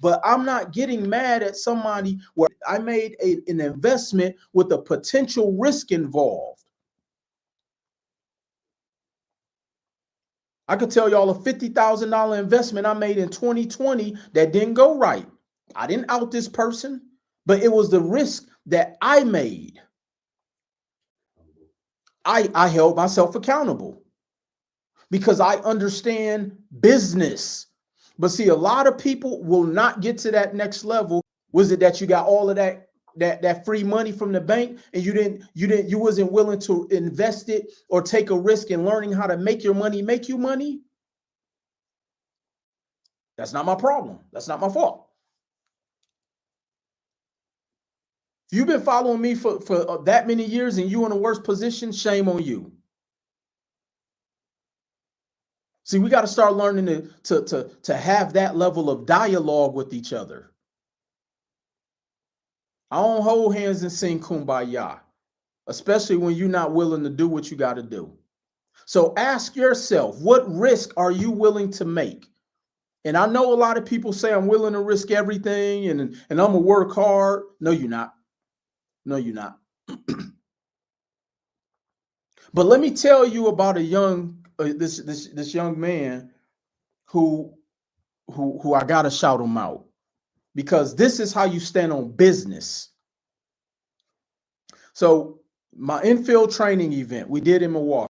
But I'm not getting mad at somebody where I made an investment with a potential risk involved. I could tell y'all a $50,000 investment I made in 2020 that didn't go right. I didn't out this person, but it was the risk that I made. I held myself accountable because I understand business. But see, a lot of people will not get to that next level. Was it that you got all of that free money from the bank and you wasn't willing to invest it or take a risk in learning how to make your money make you money? That's not my problem. That's not my fault. If you've been following me for that many years and you in a worse position, shame on you. See, we got to start learning to have that level of dialogue with each other. I don't hold hands and sing kumbaya, especially when you're not willing to do what you got to do. So ask yourself, what risk are you willing to make? And I know a lot of people say I'm willing to risk everything and I'm gonna work hard. No, you're not. No, you're not. But let me tell you about a young this young man who I gotta shout him out, because this is how you stand on business. So my infield training event we did in Milwaukee.